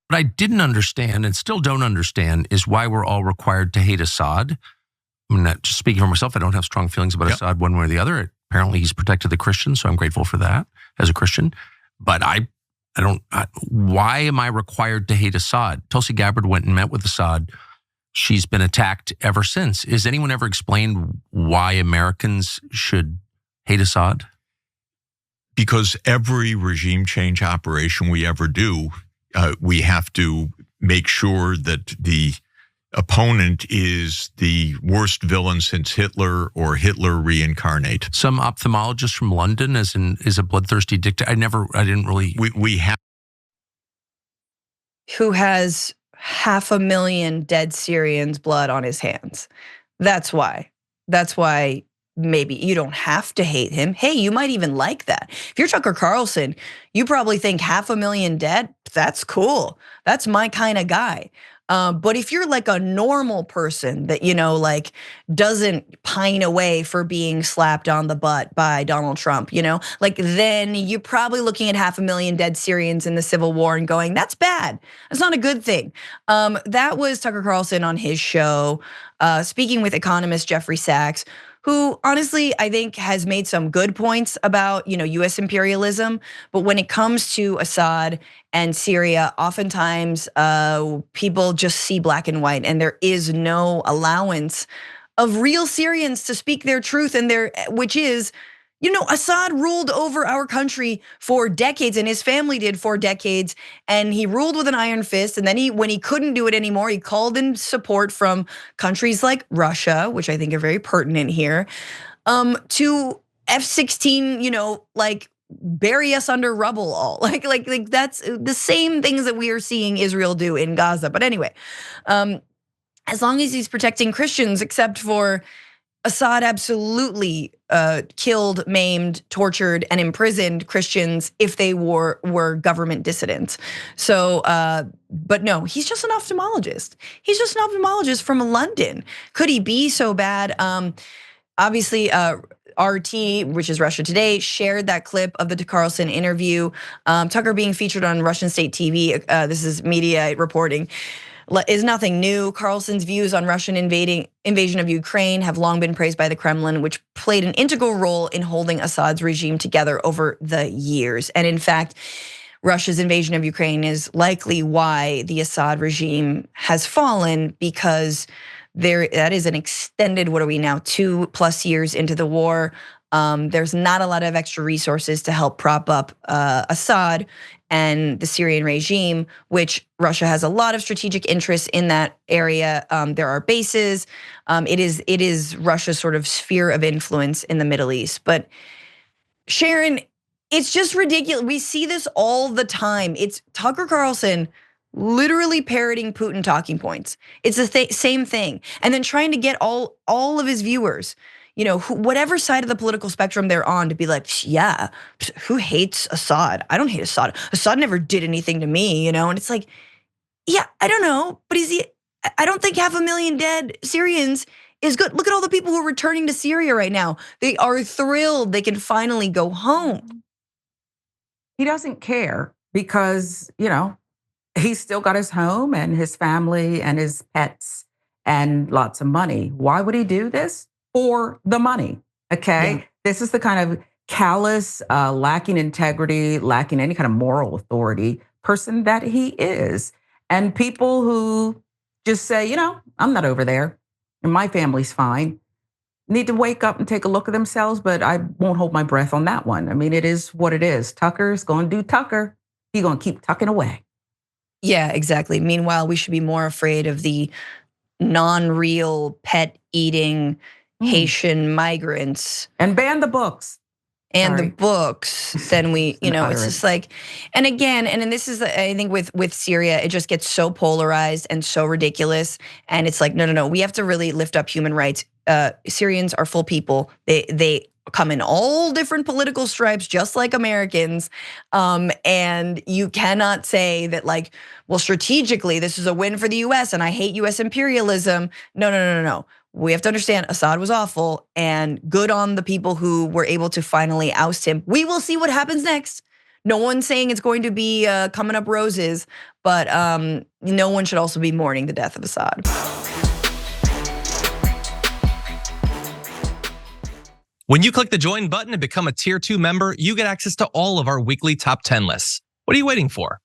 What I didn't understand and still don't understand is why we're all required to hate Assad. I'm not just speaking for myself. I don't have strong feelings about Assad one way or the other. Apparently, he's protected the Christians, so I'm grateful for that as a Christian. But why am I required to hate Assad? Tulsi Gabbard went and met with Assad. She's been attacked ever since. Has anyone ever explained why Americans should hate Assad? Because every regime change operation we ever do, we have to make sure that the opponent is the worst villain since Hitler or Hitler reincarnate. Some ophthalmologist from London is a bloodthirsty dictator. I didn't really. We have. Who has 500,000 dead Syrians' blood on his hands. That's why. That's why maybe you don't have to hate him. Hey, you might even like that. If you're Tucker Carlson, you probably think 500,000 dead, that's cool. That's my kind of guy. But if you're like a normal person that, like doesn't pine away for being slapped on the butt by Donald Trump, like then you're probably looking at 500,000 dead Syrians in the civil war and going, that's bad. That's not a good thing. That was Tucker Carlson on his show, speaking with economist Jeffrey Sachs, who honestly, I think has made some good points about, US imperialism. But when it comes to Assad and Syria, oftentimes people just see black and white, and there is no allowance of real Syrians to speak their truth, and which is, Assad ruled over our country for decades, and his family did for decades, and he ruled with an iron fist. And then when he couldn't do it anymore, he called in support from countries like Russia, which I think are very pertinent here, to F-16, like bury us under rubble all. Like that's the same things that we are seeing Israel do in Gaza. But anyway, as long as he's protecting Christians, except for Assad absolutely killed, maimed, tortured, and imprisoned Christians if they were government dissidents. So, but no, he's just an ophthalmologist. He's just an ophthalmologist from London. Could he be so bad? Obviously, RT, which is Russia Today, shared that clip of the Carlson interview. Tucker being featured on Russian state TV. This is media reporting. Is nothing new. Carlson's views on Russian invasion of Ukraine have long been praised by the Kremlin, which played an integral role in holding Assad's regime together over the years. And in fact, Russia's invasion of Ukraine is likely why the Assad regime has fallen, because that is an extended, what are we now, 2+ years into the war. There's not a lot of extra resources to help prop up Assad and the Syrian regime, which Russia has a lot of strategic interests in that area. There are bases. It is Russia's sort of sphere of influence in the Middle East. But Sharon, it's just ridiculous. We see this all the time. It's Tucker Carlson literally parroting Putin talking points. It's the same thing. And then trying to get all of his viewers, whatever side of the political spectrum they're on, to be like, yeah, who hates Assad? I don't hate Assad. Assad never did anything to me, and it's like, yeah, I don't know, but I don't think 500,000 dead Syrians is good. Look at all the people who are returning to Syria right now. They are thrilled they can finally go home. He doesn't care because, he's still got his home and his family and his pets and lots of money. Why would he do this? For the money, okay? Yeah. This is the kind of callous, lacking integrity, lacking any kind of moral authority person that he is. And people who just say, I'm not over there and my family's fine, need to wake up and take a look at themselves, but I won't hold my breath on that one. I mean, it is what it is. Tucker's gonna do Tucker. He's gonna keep tucking away. Yeah, exactly. Meanwhile, we should be more afraid of the non-real pet-eating Haitian migrants. And ban the books. And the books, then it's just like, and again, and this is, I think with Syria, it just gets so polarized and so ridiculous. And it's like, no, we have to really lift up human rights. Syrians are full people. They come in all different political stripes, just like Americans. And you cannot say that like, well, strategically, this is a win for the US and I hate US imperialism. No. We have to understand Assad was awful, and good on the people who were able to finally oust him. We will see what happens next. No one's saying it's going to be coming up roses, but no one should also be mourning the death of Assad. When you click the join button and become a tier 2 member, you get access to all of our weekly top 10 lists. What are you waiting for?